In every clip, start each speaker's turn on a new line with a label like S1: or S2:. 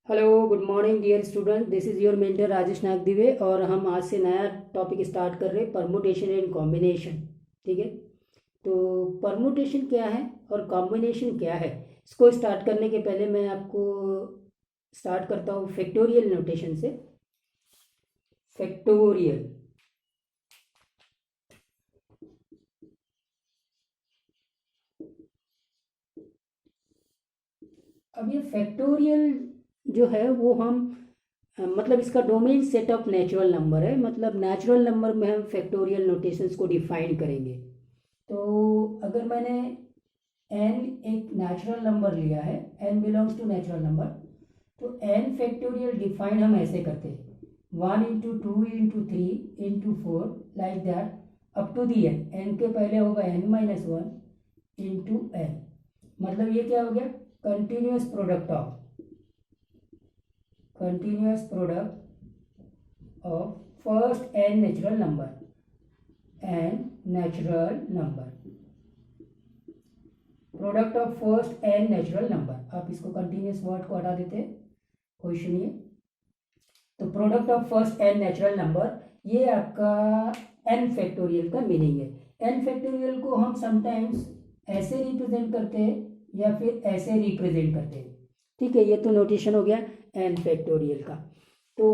S1: Hello good morning dear student, this is your mentor Rajesh Nagdive और हम आज से नया टॉपिक स्टार्ट कर रहे हैं परमुटेशन एंड कॉम्बिनेशन। ठीक है, तो परमुटेशन क्या है और कॉम्बिनेशन क्या है, इसको स्टार्ट करने के पहले मैं आपको स्टार्ट करता हूँ फैक्टोरियल नोटेशन से। फैक्टोरियल, अब ये फैक्टोरियल जो है वो हम मतलब इसका domain set of natural number है, मतलब नेचुरल नंबर में हम फैक्टोरियल नोटेशंस को डिफाइन करेंगे। तो अगर मैंने एन एक नेचुरल नंबर लिया है, n belongs to natural number, तो एन फैक्टोरियल डिफाइन हम ऐसे करते हैं 1 into 2 into 3 into 4 like that up to the n. N के पहले होगा n-1 इंटू एन, मतलब ये क्या हो गया, continuous product of first n natural number, product of first n natural number. आप इसको कंटिन्यूस वर्ड को हटा देते, कोई सुनिए, तो product of first n natural number, ये आपका एन फैक्टोरियल का मीनिंग है। एन फैक्टोरियल को हम समटाइम्स ऐसे रिप्रेजेंट करते हैं या फिर ऐसे रिप्रेजेंट करते हैं। ठीक है, ये तो नोटेशन हो गया एन फैक्टोरियल का। तो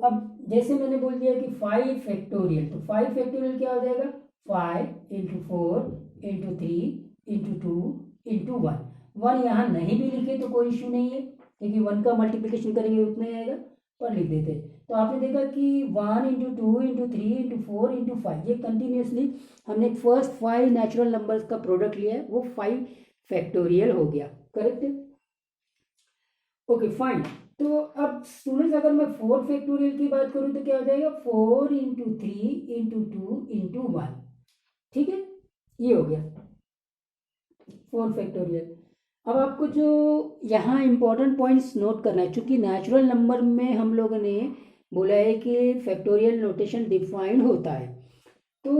S1: अब जैसे मैंने बोल दिया कि 5 फैक्टोरियल, तो 5 फैक्टोरियल क्या हो जाएगा, 5 into 4 into 3 into 2 into 1। 1 यहाँ नहीं भी लिखे तो कोई इश्यू नहीं है, क्योंकि 1 का मल्टीप्लिकेशन करेंगे उतना ही आएगा, पर लिख देते हैं। तो आपने देखा कि 1 into 2 into 3 into 4 into 5, ये कंटिन्यूसली हमने फर्स्ट 5 नेचुरल नंबर्स का प्रोडक्ट लिया है, वो 5 फैक्टोरियल हो गया। Correct, okay fine. तो अब स्टूडेंट्स अगर मैं 4 फैक्टोरियल की बात करूं तो क्या हो जाएगा, 4 into 3 into 2 into 1। ठीक है, ये हो गया 4 फैक्टोरियल। अब आपको जो यहाँ इंपॉर्टेंट पॉइंट्स नोट करना है, चूंकि नेचुरल नंबर में हम लोगों ने बोला है कि फैक्टोरियल नोटेशन डिफाइंड होता है, तो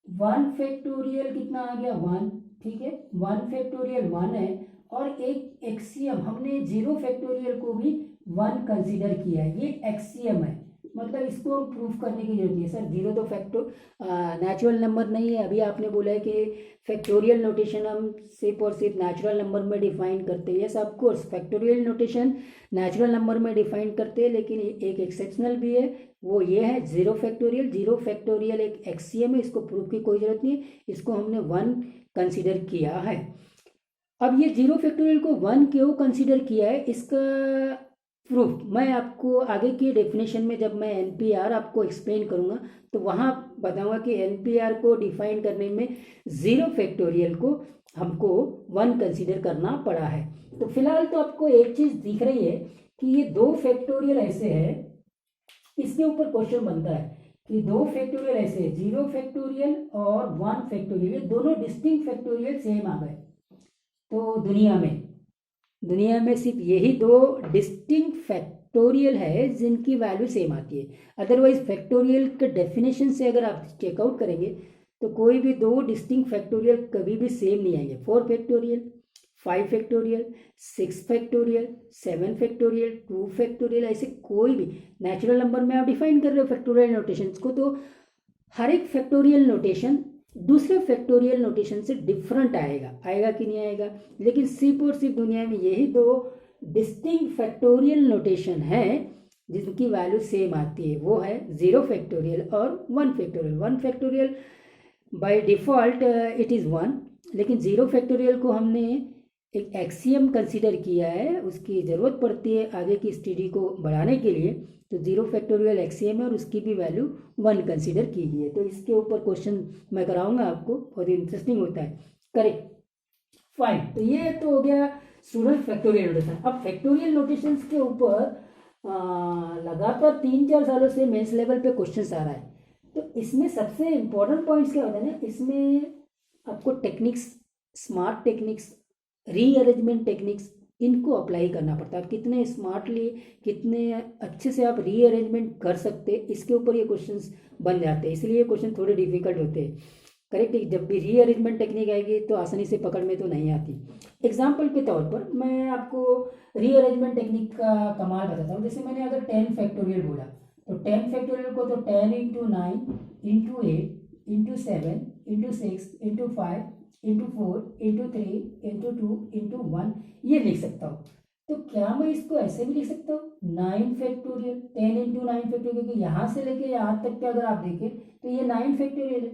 S1: 1 फैक्टोरियल कितना आ गया, 1। ठीक है, 1 फैक्टोरियल 1 है, और एक एक्सियम हमने 0 फैक्टोरियल को भी 1 कंसीडर किया है, ये एक्सियम है, मतलब इसको प्रूफ करने की जरूरत नहीं है। सर 0 तो नेचुरल नंबर नहीं है, अभी आपने बोला है कि फैक्टोरियल नोटेशन हम सिर्फ और सिर्फ नेचुरल नंबर में डिफाइन करते हैं। Yes of course factorial notation natural number में डिफाइन करते हैं, लेकिन एक एक्सेप्शनल भी है, वो ये है 0 फैक्टोरियल। 0 फैक्टोरियल एक एक्सियम है, इसको प्रूफ की कोई जरूरत नहीं है, इसको हमने 1 कंसिडर किया है। अब ये 0 फैक्टोरियल को 1 क्यों कंसिडर किया है, इसका प्रूफ मैं आपको आगे की डेफिनेशन में, जब मैं एनपीआर आपको एक्सप्लेन करूंगा तो वहां बताऊंगा कि एनपीआर को डिफाइन करने में 0 फैक्टोरियल को हमको 1 कंसिडर करना पड़ा है। तो फिलहाल तो आपको एक चीज दिख रही है कि ये 2 फैक्टोरियल ऐसे है, इसके ऊपर क्वेश्चन बनता है कि 2 फैक्टोरियल ऐसे, 0 फैक्टोरियल और 1 फैक्टोरियल, ये दोनों डिस्टिंक्ट फैक्टोरियल सेम आ गए। तो दुनिया में सिर्फ यही 2 डिस्टिंक्ट फैक्टोरियल है जिनकी वैल्यू सेम आती है। अदरवाइज फैक्टोरियल के डेफिनेशन से अगर आप चेकआउट करेंगे तो कोई भी 2 डिस्टिंक्ट फैक्टोरियल कभी भी सेम नहीं आएंगे। 4 factorial, 5 factorial, 6 factorial, 7 factorial, 2 factorial, ऐसे कोई भी नेचुरल नंबर में आप डिफाइन कर रहे हो फैक्टोरियल नोटेशंस को, तो हर एक फैक्टोरियल नोटेशन दूसरे फैक्टोरियल नोटेशन से डिफरेंट आएगा कि नहीं आएगा। लेकिन सिर्फ और सिर्फ दुनिया में यही 2 डिस्टिंक्ट फैक्टोरियल नोटेशन है जिनकी वैल्यू सेम आती है, वो है 0 फैक्टोरियल और 1 factorial. 1 factorial by default it is 1, लेकिन 0 फैक्टोरियल को हमने एक एक्सियम कंसीडर किया है, उसकी ज़रूरत पड़ती है आगे की स्टडी को बढ़ाने के लिए, तो 0 फैक्टोरियल एक्सियम है और उसकी भी वैल्यू 1 कंसीडर की गई है। तो इसके ऊपर क्वेश्चन मैं कराऊंगा आपको, बहुत इंटरेस्टिंग होता है। Correct, fine. तो ये तो हो गया स्टूडेंट फैक्टोरियल नोटेशन। अब फैक्टोरियल नोटेशंस के ऊपर लगातार 3-4 सालों से मेंस लेवल पे क्वेश्चन आ रहा है, तो इसमें सबसे इंपॉर्टेंट पॉइंट्स क्या होते हैं ना, इसमें आपको techniques, smart techniques, rearrangement techniques, इनको अप्लाई करना पड़ता है। कितने स्मार्टली, कितने अच्छे से आप रीअरेंजमेंट कर सकते हैं, इसके ऊपर ये क्वेश्चंस बन जाते हैं, इसलिए ये क्वेश्चन थोड़े डिफिकल्ट होते हैं। करेक्ट। जब भी रीअरेंजमेंट टेक्निक आएगी तो आसानी से पकड़ में तो नहीं आती। एग्जाम्पल के तौर पर मैं आपको रीअरेंजमेंट टेक्निक का कमाल बताता हूँ। जैसे मैंने अगर 10 फैक्टोरियल बोला तो 10 फैक्टोरियल को तो 10 into 9 into 8 into 7 into 6 into 5 into 4 into 3 into 2 into 1 ये लिख सकता हूँ। तो क्या मैं इसको ऐसे भी लिख सकता हूँ 9 फैक्टोरियल 10 इंटू 9 फैक्टोरियल, क्योंकि यहाँ से लेके यहाँ तक के अगर आप देखें तो ये 9 फैक्टोरियल है।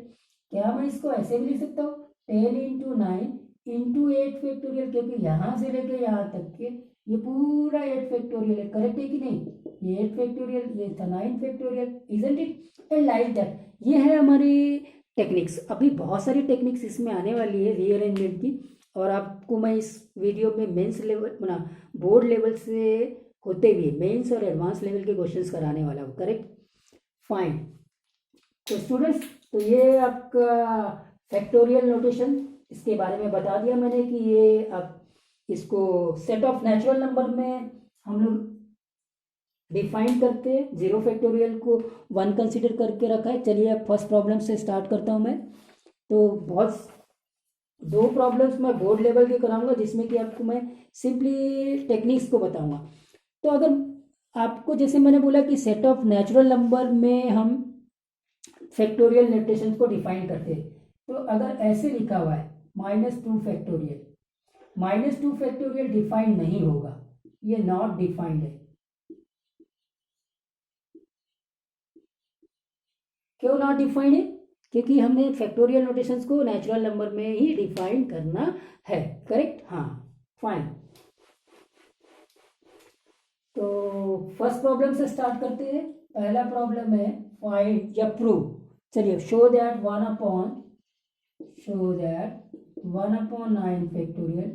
S1: क्या मैं इसको ऐसे भी लिख सकता हूँ 10 इंटू 9 इंटू 8 फैक्टोरियल, क्योंकि यहाँ से लेके यहाँ तक के ये पूरा 8 फैक्टोरियल है। करेक्ट है कि नहीं? ये 8 फैक्टोरियल, ये था 9 factorial, isn't it? And like that. ये है हमारी टेक्निक्स। अभी बहुत सारी टेक्निक्स इसमें आने वाली है रीअरेंजमेंट की, और आपको मैं इस वीडियो में मेंस लेवल बना बोर्ड लेवल से होते हुए मेंस और एडवांस लेवल के क्वेश्चंस कराने वाला हूँ। Correct, fine. तो स्टूडेंट्स, तो ये आपका फैक्टोरियल नोटेशन, इसके बारे में बता दिया मैंने कि ये आप इसको सेट ऑफ नेचुरल नंबर में हम लोग डिफाइन करते हैं। 0 फैक्टोरियल को 1 कंसिडर करके रखा है। चलिए अब फर्स्ट प्रॉब्लम से स्टार्ट करता हूँ मैं। तो बहुत 2 प्रॉब्लम्स मैं बोर्ड लेवल के कराऊंगा, जिसमें कि आपको मैं सिंपली टेक्निक्स को बताऊंगा। तो अगर आपको जैसे मैंने बोला कि सेट ऑफ नेचुरल नंबर में हम फैक्टोरियल नोटेशन को डिफाइन करते हैं, तो अगर ऐसे लिखा हुआ है -2 फैक्टोरियल, -2 फैक्टोरियल डिफाइंड नहीं होगा, ये नॉट डिफाइंड है। क्यों नॉट डिफाइंड है? क्योंकि हमने फैक्टोरियल नोटेशंस को नेचुरल नंबर में ही डिफाइन करना है। करेक्ट, हाँ, फाइन। तो फर्स्ट प्रॉब्लम से स्टार्ट करते हैं। पहला प्रॉब्लम है फाइंड या प्रूव। चलिए, show that 1/9 factorial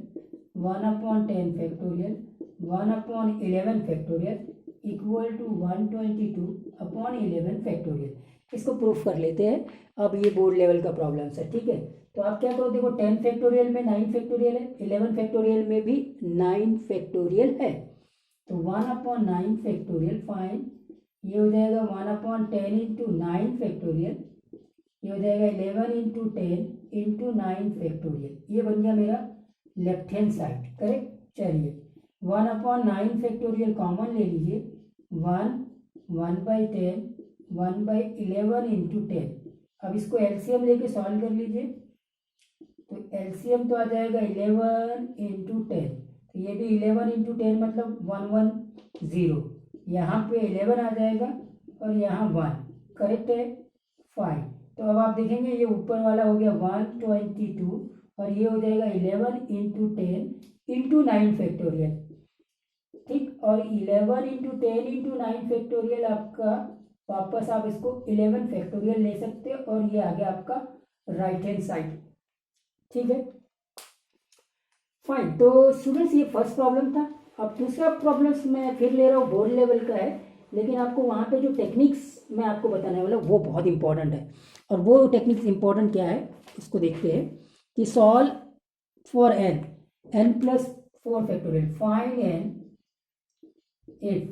S1: 1/10 factorial 1/11 factorial equal to 122/11 factorial. इसको प्रूफ कर लेते हैं। अब ये बोर्ड लेवल का प्रॉब्लम है, ठीक है। तो आप क्या करो, देखो 10 फैक्टोरियल में 9 फैक्टोरियल है, 11 फैक्टोरियल में भी 9 फैक्टोरियल है। तो 1/9 फैक्टोरियल फाइन, ये हो जाएगा 1/10 इंटू 9 फैक्टोरियल, ये हो जाएगा 11 इंटू 10 इंटू 9 फैक्टोरियल। ये बन गया मेरा लेफ्ट हैंड साइड। करेक्ट, चलिए 1/9 फैक्टोरियल कॉमन ले लीजिए। 1/10 1/11 इंटू 10। अब इसको एलसीएम लेके सॉल्व कर लीजिए। तो एलसीएम तो आ जाएगा 11 इंटू 10। तो ये भी 11 इंटू 10 मतलब 110। यहाँ पे 11 आ जाएगा और यहाँ 1। करेक्ट है, फाइन। तो अब आप देखेंगे ये ऊपर वाला हो गया 122 और ये हो जाएगा 11 इंटू 10 इंटू 9 फैक्टोरियल। ठीक, और 11 इंटू 10 इंटू 9 फैक्टोरियल आपका वापस आप इसको 11 फैक्टोरियल ले सकते हो, और ये आ गया आपका राइट हैंड साइड। ठीक है, फाइन। तो स्टूडेंट्स, ये फर्स्ट प्रॉब्लम था। अब दूसरा प्रॉब्लम मैं फिर ले रहा हूँ, बोर्ड लेवल का है, लेकिन आपको वहाँ पे जो टेक्निक्स मैं आपको बताने वाला वो बहुत इंपॉर्टेंट है। और वो टेक्निक्स इंपॉर्टेंट क्या है इसको देखते हैं कि solve for n+4 factorial. Find n if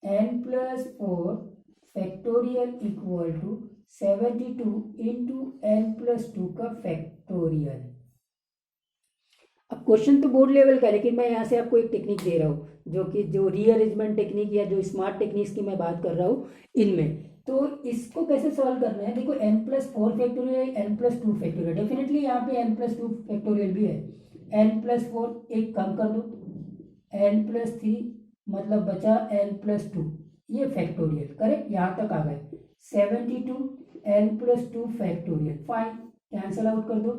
S1: n+4 factorial equal to 72 into n+2 का फैक्टोरियल। अब क्वेश्चन तो बोर्ड लेवल का है, लेकिन मैं यहाँ से आपको एक टेक्निक दे रहा हूँ, जो रीअरेंजमेंट टेक्निक या जो स्मार्ट टेक्निक्स की मैं बात कर रहा हूँ इनमें। तो इसको कैसे सॉल्व करना है, देखो n+4 factorial n+2 factorial, definitely यहाँ पे n+2 फैक्टोरियल भी है। n+4 एक कम कर दो, n+3 मतलब बचा n+2, ये फैक्टोरियल। करेक्ट, यहाँ तक आ गए। 72 n+2 factorial, fine, cancel out कर दो।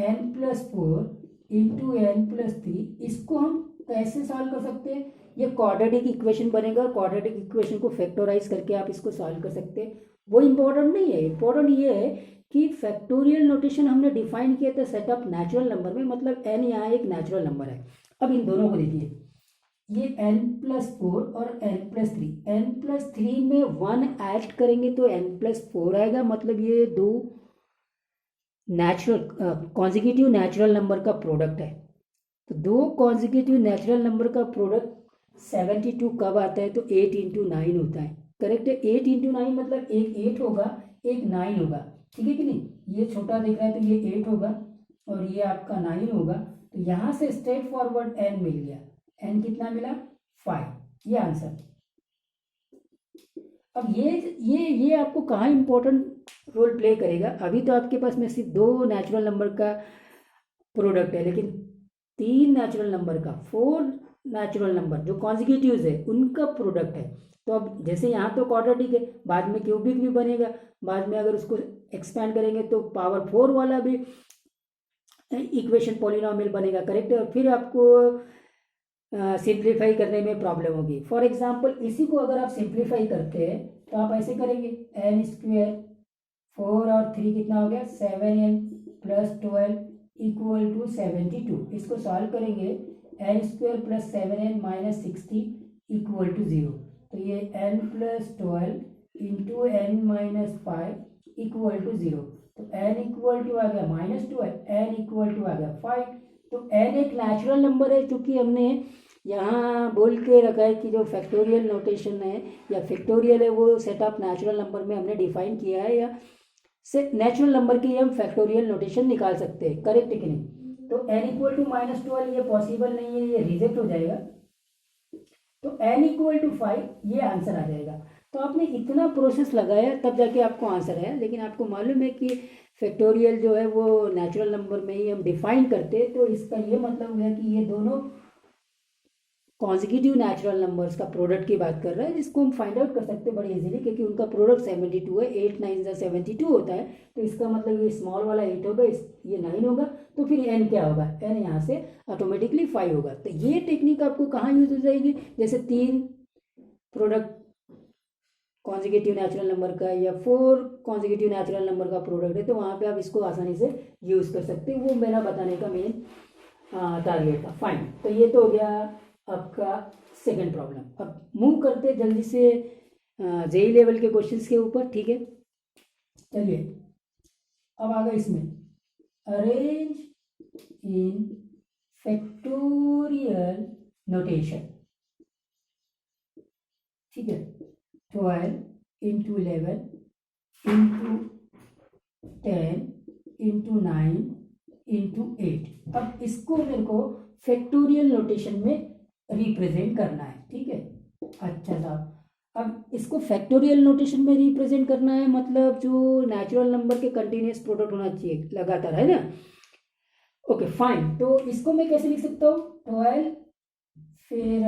S1: n+4 इंटू n+3, इसको हम कैसे सॉल्व कर सकते हैं, ये क्वाड्रेटिक इक्वेशन बनेगा। क्वाड्रेटिक इक्वेशन को फैक्टराइज करके आप इसको सॉल्व कर सकते हैं। वो इंपॉर्टेंट नहीं है, इंपॉर्टेंट ये है कि फैक्टोरियल नोटेशन हमने डिफाइन किया था सेट ऑफ नेचुरल नंबर में, मतलब n यहाँ एक नेचुरल नंबर है। अब इन दोनों को देखिए, ये n+4 और n+3, n+3 में 1 ऐड करेंगे तो n+4 आएगा, मतलब ये दो नेचुरल कॉन्जिक्यूटिव नेचुरल नंबर का प्रोडक्ट है। तो दो कॉन्जिक्यूटिव नेचुरल नंबर का प्रोडक्ट 72 कब आता है, तो 8 इंटू 9 होता है। करेक्ट है, 8 इंटू 9 मतलब एक 8 होगा, एक 9 होगा, ठीक है कि नहीं। ये छोटा दिख रहा है तो ये 8 होगा और ये आपका 9 होगा। तो यहाँ से स्ट्रेट फॉरवर्ड n मिल गया। n कितना मिला? 5। ये आंसर। अब ये आपको कहाँ इंपॉर्टेंट रोल प्ले करेगा? अभी तो आपके पास में सिर्फ 2 नेचुरल नंबर का प्रोडक्ट है, लेकिन 3 नेचुरल नंबर का, 4 नेचुरल नंबर जो कॉन्जिक्यूटिव्स है उनका प्रोडक्ट है। तो अब जैसे यहाँ तो क्वाड्रेटिक है, बाद में क्यूबिक भी बनेगा, बाद में अगर उसको एक्सपैंड करेंगे तो पावर 4 वाला भी इक्वेशन पॉलिनोमियल बनेगा, करेक्ट है। और फिर आपको सिंप्लीफाई करने में प्रॉब्लम होगी। फॉर एग्जाम्पल इसी को अगर आप सिंप्लीफाई करते हैं तो आप ऐसे करेंगे, n स्क्वेयर 4 और 3 कितना हो गया? 7n plus 12 equal to 72। इसको सॉल्व करेंगे, n square plus 7n minus 60 equal to 0। तो ये n plus 12 into n minus 5 equal to 0। तो n इक्वल टू आ गया -12, n इक्वल टू आ गया 5। तो n एक नेचुरल नंबर है, चूंकि हमने यहाँ बोल के रखा है कि जो फैक्टोरियल नोटेशन है या फैक्टोरियल है वो सेट ऑफ नेचुरल नंबर में हमने डिफाइन किया है, या से नेचुरल नंबर के हम फैक्टोरियल नोटेशन निकाल सकते हैं, करेक्ट है कि नहीं? तो n इक्वल टू -12 ये पॉसिबल नहीं है, ये रिजेक्ट हो जाएगा। तो n इक्वल टू 5 ये आंसर आ जाएगा। तो आपने इतना प्रोसेस लगाया तब जाके आपको आंसर आया, लेकिन आपको मालूम है कि फैक्टोरियल जो है वो नेचुरल नंबर में ही हम डिफाइन करते हैं। तो इसका ये मतलब है कि ये दोनों कॉन्जिक्यूटिव नेचुरल नंबर्स का प्रोडक्ट की बात कर रहा है, जिसको हम फाइंड आउट कर सकते हैं बड़ी इजीली, क्योंकि उनका प्रोडक्ट 72 है, 8 9 72 होता है। तो इसका मतलब ये स्मॉल वाला 8 होगा, ये 9 होगा, तो फिर n क्या होगा? n यहाँ से ऑटोमेटिकली 5 होगा। तो ये टेक्निक आपको कहाँ यूज हो जाएगी? जैसे 3 प्रोडक्ट कॉन्जिक्यूटिव नेचुरल नंबर का या 4 कॉन्जिक्यूटिव नेचुरल नंबर का प्रोडक्ट है, तो वहाँ पे आप इसको आसानी से यूज कर सकते हैं। वो मेरा बताने का मेन टारगेट था। फाइन, तो ये तो हो गया आपका सेकंड प्रॉब्लम। अब मूव करते जल्दी से जेई लेवल के क्वेश्चंस के ऊपर, ठीक है? चलिए अब आ गए इसमें, अरेंज इन फैक्टोरियल नोटेशन, ठीक है? 12 इंटू 11 इंटू 10 इंटू 9 इंटू 8। अब इसको मेरे को फैक्टोरियल नोटेशन में रिप्रेजेंट करना है, ठीक है? अच्छा साहब, अब इसको फैक्टोरियल नोटेशन में रिप्रेजेंट करना है, मतलब जो नेचुरल नंबर के कंटिन्यूस प्रोडक्ट होना चाहिए लगातार, है ना? ओके फाइन, तो इसको मैं कैसे लिख सकता हूँ? 12 फिर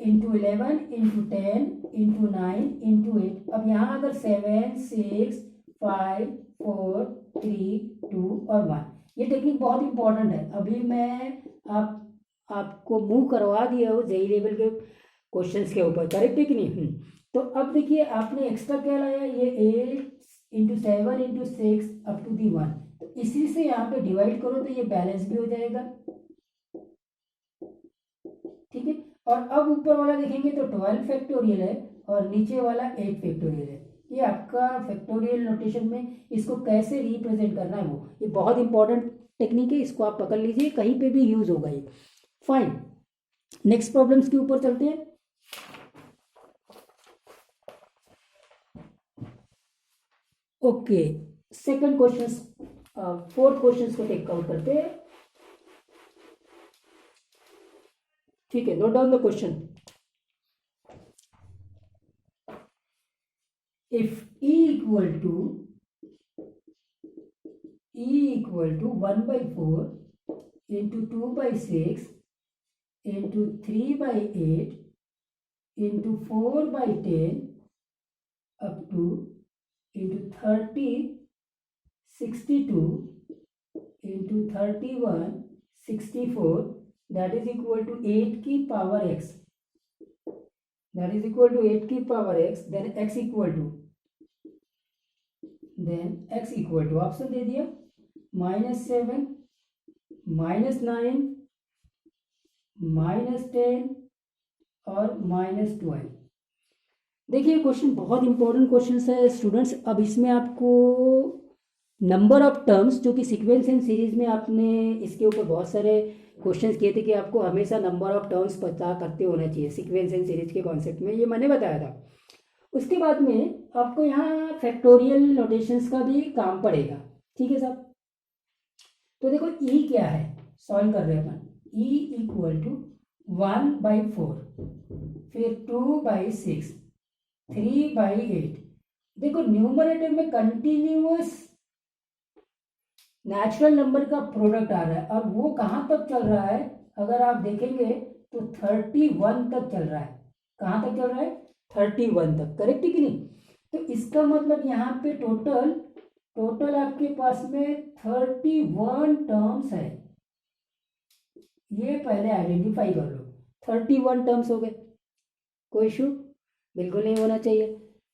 S1: इंटू 11 इंटू 10 इंटू 9 इंटू 8। अब यहाँ अगर 7 6 5 4 3 2 और 1, ये टेक्निक बहुत इंपॉर्टेंट है। अभी मैं आपको मूव करवा दिया हो जेई लेवल के क्वेश्चंस के ऊपर, करेक्ट है कि नहीं? तो अब देखिए आपने एक्स्ट्रा क्या लाया, ये 8 into 7 into 6 up to the 1। तो इसी से यहाँ पे डिवाइड करो तो ये बैलेंस भी हो जाएगा, ठीक है? और अब ऊपर वाला देखेंगे तो 12 फैक्टोरियल है और नीचे वाला 8 फैक्टोरियल है। ये आपका फैक्टोरियल नोटेशन में इसको कैसे रिप्रेजेंट करना है, वो ये बहुत इंपॉर्टेंट टेक्निक है, इसको आप पकड़ लीजिए, कहीं पे भी यूज होगा ये। फाइन, नेक्स्ट प्रॉब्लम्स के ऊपर चलते हैं। Okay, second questions, fourth questions को टेक आउट करते हैं, ठीक है? Note down the question. If E equal to 1/4 into 2/6 into 3/8 into 4/10 up to into 30 62 into 31 64, that is equal to 8 की power x, that is equal to 8 की power x, then x equal to option दे दिया -7 -9 -10 और -12। देखिए question बहुत important question है students. अब इसमें आपको नंबर ऑफ टर्म्स, जो कि सीक्वेंस एंड सीरीज में आपने इसके ऊपर बहुत सारे क्वेश्चंस किए थे कि आपको हमेशा नंबर ऑफ टर्म्स पता करते होना चाहिए सीक्वेंस एंड सीरीज के कॉन्सेप्ट में, ये मैंने बताया था। उसके बाद में आपको यहाँ फैक्टोरियल नोटेशंस का भी काम पड़ेगा, ठीक है साहब। तो देखो ई क्या है, सॉल्व कर रहे हैं अपन, ई इक्वल टू 1/4, फिर 2/6, 3/8। देखो न्यूमरेटर में कंटिन्यूअस नेचुरल नंबर का प्रोडक्ट आ रहा है, और वो कहाँ तक चल रहा है, अगर आप देखेंगे तो 31 तक चल रहा है। कहाँ तक चल रहा है, 31 तक, करेक्ट है कि नहीं। तो इसका मतलब यहाँ पे टोटल आपके पास में 31 टर्म्स है, ये पहले आइडेंटिफाई कर लो। 31 टर्म्स हो गए, कोई इशू बिल्कुल नहीं होना चाहिए।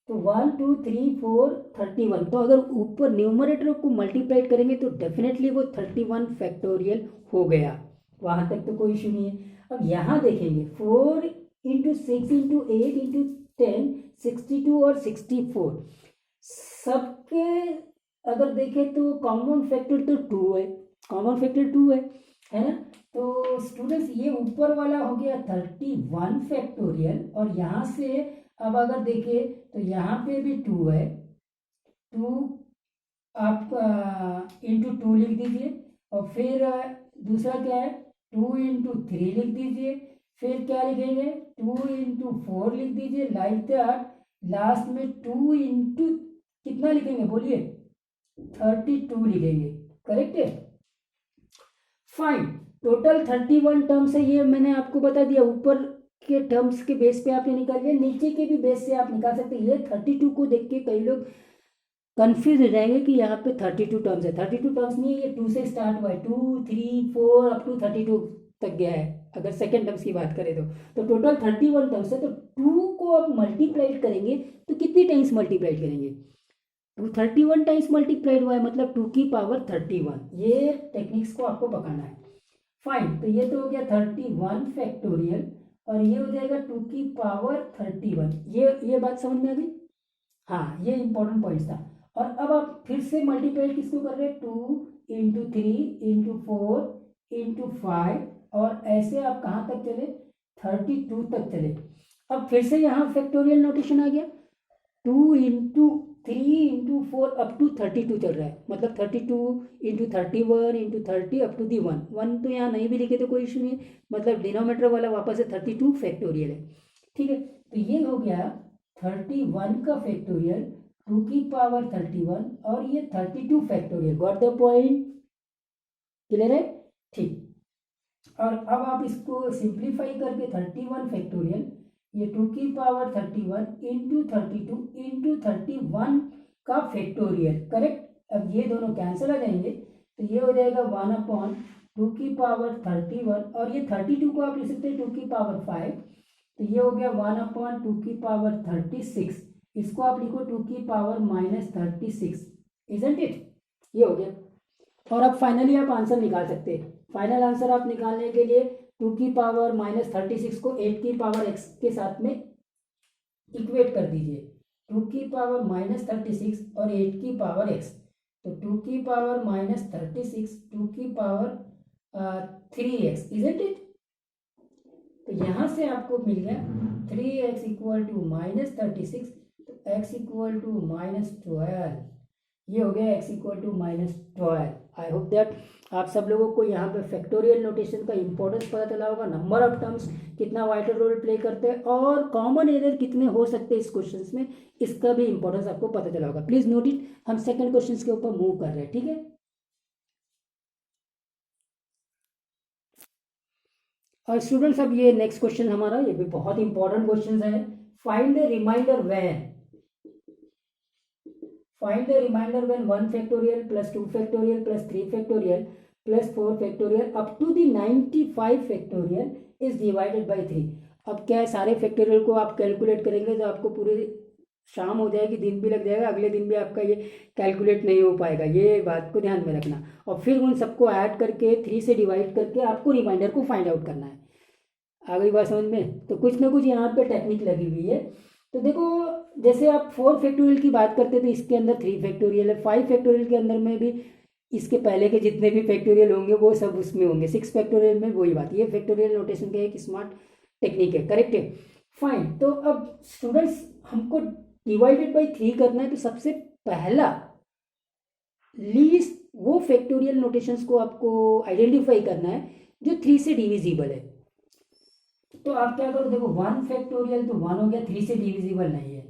S1: तो 1 2 3 4 31, तो अगर ऊपर न्यूमरेटर को मल्टीप्लाइड करेंगे तो डेफिनेटली वो 31 फैक्टोरियल हो गया, वहां तक तो कोई इशू नहीं है। अब यहाँ देखेंगे 4 इंटू 6 इंटू 8 इंटू 10, 62 और 64, सबके अगर देखें तो कॉमन फैक्टर तो 2 है, कॉमन फैक्टर 2 है ना। तो स्टूडेंट्स ये ऊपर वाला हो गया 31 फैक्टोरियल, और यहाँ से अब अगर देखें तो यहाँ पे भी 2 है, 2 आप इंटू 2 लिख दीजिए, और फिर दूसरा क्या है 2 इंटू 3 लिख दीजिए, फिर क्या लिखेंगे 2 इंटू 4 लिख दीजिए, लाइक दैट। लास्ट में 2 इंटू कितना लिखेंगे बोलिए, 32 लिखेंगे, करेक्ट है। फाइन, टोटल 31 टर्म्स है, ये मैंने आपको बता दिया। ऊपर के टर्म्स के बेस पे आपने निकाल लिया, नीचे के भी बेस से आप निकाल सकते हैं। ये 32 को देख के कई लोग कंफ्यूज हो जाएंगे कि यहाँ पे 32 टर्म्स है। 32 टर्म्स नहीं है, ये 2 से स्टार्ट हुआ है, 2 3 4 अप टू 32 तक गया है, अगर सेकेंड टर्म्स की बात करें तो टोटल 31 टर्म्स है। तो 2 को आप मल्टीप्लाइड करेंगे तो कितनी टाइम्स मल्टीप्लाइड करेंगे, 31 टाइम्स मल्टीप्लाइड हुआ है, मतलब 2 की पावर 31। ये टेक्निक्स को आपको पकड़ना है। फाइन, तो ये तो हो गया 31 फैक्टोरियल, और ये हो जाएगा 2 की पावर 31। ये बात समझ में आ गई, हाँ ये इंपॉर्टेंट पॉइंट था। और अब आप फिर से मल्टीप्लाई किसको कर रहे हैं, 2 इंटू 3 इंटू 4 इंटू 5, और ऐसे आप कहाँ तक चले, 32 तक चले। अब फिर से यहाँ फैक्टोरियल नोटेशन आ गया, 2 इंटू 3 इंटू 4 अप टू 32 चल रहा है, मतलब 32 into 31 into 30 up to the 1 तो यहाँ नहीं भी लिखे तो कोई इशू नहीं है, मतलब डिनोमीटर वाला वापस से 32 फैक्टोरियल है, ठीक है। तो ये हो गया 31 का फैक्टोरियल, 2 की पावर 31, और ये 32 factorial. Got the point, clear है, ठीक। और अब आप इसको सिंप्लीफाई करके 31 फैक्टोरियल, ये 2 की पावर 31 इंटू 32 इंटू 31 का फैक्टोरियल, करेक्ट। अब ये दोनों कैंसिल आ जाएंगे, तो ये हो जाएगा 1/2 की पावर 31, और ये 32 को आप लिख सकते हैं 2 की पावर 5, तो ये हो गया 1/2 की पावर 36, इसको आप लिखो 2 की पावर -36, इजंट इट, ये हो गया। और अब फाइनली आप आंसर निकाल सकते हैं। फाइनल आंसर आप निकालने के लिए 2 की पावर -36 को 8 की पावर x के साथ में इक्वेट कर दीजिए। 2 की पावर -36 और 8 की पावर x, तो 2 की पावर -36, 2 की पावर 3x, इजंट इट। तो यहाँ से आपको मिल गया 3x इक्वल टू -36, तो x इक्वल टू -12, ये हो गया x equal to -12। I hope that आप सब लोगों को यहाँ पे फैक्टोरियल नोटेशन का इंपॉर्टेंस पता चला होगा, नंबर ऑफ टर्म्स कितना वाइटल रोल प्ले करते हैं, और कॉमन एरर कितने हो सकते हैं इस क्वेश्चंस में, इसका भी इंपॉर्टेंस आपको पता चला होगा। प्लीज नोट इट, हम सेकंड क्वेश्चन के ऊपर मूव कर रहे हैं, ठीक है। और स्टूडेंट्स अब ये नेक्स्ट क्वेश्चन हमारा, ये भी बहुत इंपॉर्टेंट क्वेश्चन है। Find the remainder when, find the remainder when 1 factorial plus 2 factorial plus 3 factorial plus 4 factorial up to the 95 factorial is divided by 3। अब क्या है, सारे फैक्टोरियल को आप कैलकुलेट करेंगे तो आपको पूरी शाम हो जाएगी, दिन भी लग जाएगा, अगले दिन भी आपका ये कैलकुलेट नहीं हो पाएगा, ये बात को ध्यान में रखना। और फिर उन सबको ऐड करके 3 से डिवाइड करके आपको रिमाइंडर को फाइंड आउट करना है। आ गई बात समझ में। तो कुछ ना कुछ यहाँ पे टेक्निक लगी हुई है। तो देखो जैसे आप 4 फैक्टोरियल की बात करते तो इसके अंदर 3 फैक्टोरियल है, 5 फैक्टोरियल के अंदर में भी इसके पहले के जितने भी फैक्टोरियल होंगे वो सब उसमें होंगे, 6 फैक्टोरियल में वही बात। ये फैक्टोरियल नोटेशन का एक स्मार्ट टेक्निक है, करेक्ट है। फाइन, तो अब स्टूडेंट्स हमको डिवाइडेड बाई 3 करना है, तो सबसे पहला लीस्ट वो फैक्टोरियल नोटेशंस को आपको आइडेंटिफाई करना है जो 3 से डिविजिबल है। तो आप क्या करो, देखो 1 फैक्टोरियल तो 1 हो गया, 3 से डिविजिबल नहीं है।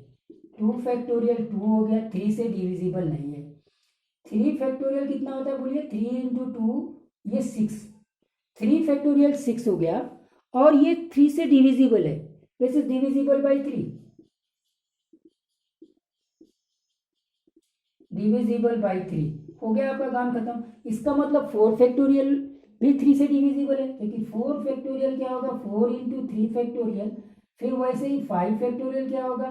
S1: 2 फैक्टोरियल 2 हो गया, 3 से डिविजिबल नहीं है। 3 फैक्टोरियल कितना होता है बोलिए, 3 इंटू 2 ये 6, 3 फैक्टोरियल 6 हो गया, और ये 3 से डिविजिबल है, this is divisible by 3, divisible by 3 हो गया, आपका काम खत्म। इसका मतलब 4 फैक्टोरियल भी 3 से डिविजिबल है, क्योंकि 4 फैक्टोरियल क्या होगा, 4 इंटू 3 फैक्टोरियल, फिर वैसे ही 5 फैक्टोरियल क्या होगा,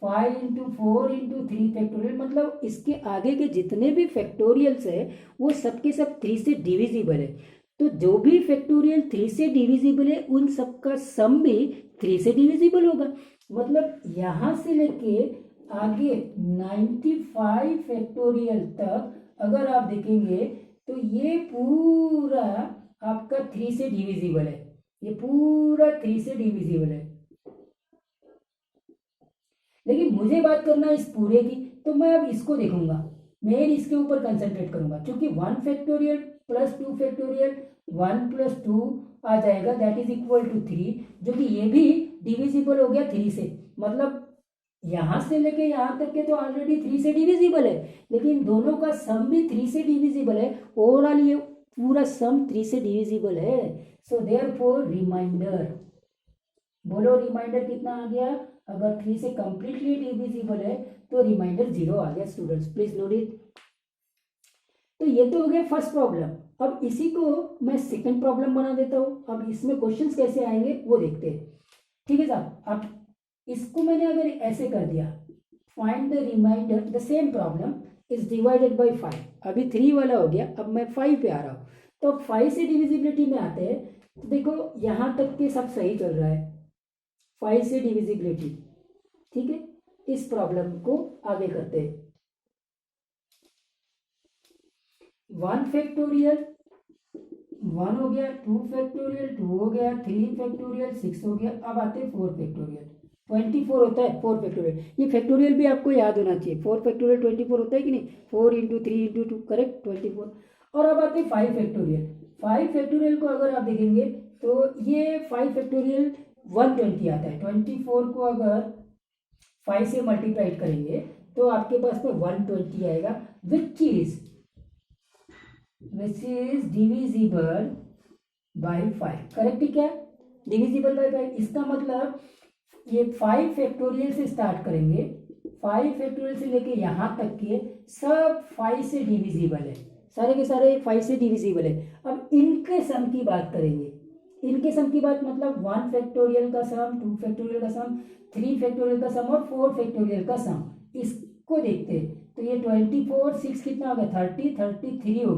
S1: 5 इंटू 4 इंटू 3 फैक्टोरियल, मतलब इसके आगे के जितने भी फैक्टोरियल्स है वो सबके सब 3 से डिविजिबल है। तो जो भी फैक्टोरियल 3 से डिविजिबल है उन सबका सम भी 3 से डिविजिबल होगा। मतलब यहां से लेके आगे 95 फैक्टोरियल तक अगर आप देखेंगे तो ये पूरा आपका 3 से डिविजिबल है, ये पूरा 3 से डिविजिबल है। लेकिन मुझे बात करना है इस पूरे की, तो मैं अब इसको देखूंगा, मैं इसके ऊपर कंसंट्रेट करूंगा, क्योंकि 1 फैक्टोरियल प्लस 2 फैक्टोरियल 1 प्लस 2 आ जाएगा, दैट इज इक्वल टू 3, जो कि ये भी डिविजिबल हो गया 3 से। मतलब यहां से लेके यहां तक के तो ऑलरेडी 3 से डिविजिबल है, लेकिन दोनों का सम भी 3 से डिविजिबल है। ओवरऑल ये पूरा सम 3 से डिविजिबल है। सो देयरफॉर रिमाइंडर, बोलो रिमाइंडर कितना आ गया, अगर 3 से कंप्लीटली डिविजिबल है तो रिमाइंडर 0 आ गया। Students please note it. तो ये तो हो गया फर्स्ट प्रॉब्लम। अब इसी को मैं सेकंड प्रॉब्लम बना देता हूं। अब इसमें क्वेश्चंस कैसे आएंगे वो देखते हैं। ठीक है साहब, अब इसको मैंने अगर ऐसे कर दिया, find the remainder, the same problem is divided by 5। अभी 3 वाला हो गया, अब मैं 5 पे आ रहा हूं। तो अब 5 से डिविजिबिलिटी में आते हैं, तो देखो यहां तक के सब सही चल रहा है, 5 से डिविजिबिलिटी। ठीक है, इस प्रॉब्लम को आगे करते हैं। 1 फैक्टोरियल 1 हो गया, 2 फैक्टोरियल 2 हो गया, 3 फैक्टोरियल 6 हो गया। अब आते हैं 4 फैक्टोरियल, 24 होता है 4 फैक्टोरियल। ये फैक्टोरियल भी आपको याद होना चाहिए, 4 फैक्टोरियल 24 होता है कि नहीं, 4 इंटू 3 इंटू 2 करेक्ट 24। और अब आते हैं 5 फैक्टोरियल। 5 फैक्टोरियल को अगर आप देखेंगे तो ये 5 फैक्टोरियल 120 आता है। 24 को अगर 5 से मल्टीप्लाइड करेंगे तो आपके पास में 120 आएगा, which is divisible by 5। Correct है क्या, डिविजिबल बाई 5। इसका मतलब ये 5 फैक्टोरियल से स्टार्ट करेंगे, 5 फैक्टोरियल से लेके यहां तक के सब 5 से डिविजिबल है, सारे के सारे 5 से डिविजिबल है। अब इनके सम की बात करेंगे, इनके सम की बात मतलब 1 फैक्टोरियल का सम, 2 फैक्टोरियल का सम, 3 फैक्टोरियल का सम और 4 फैक्टोरियल का सम। इसको देखते हैं तो ये 24 6 कितना हो गया, 33 हो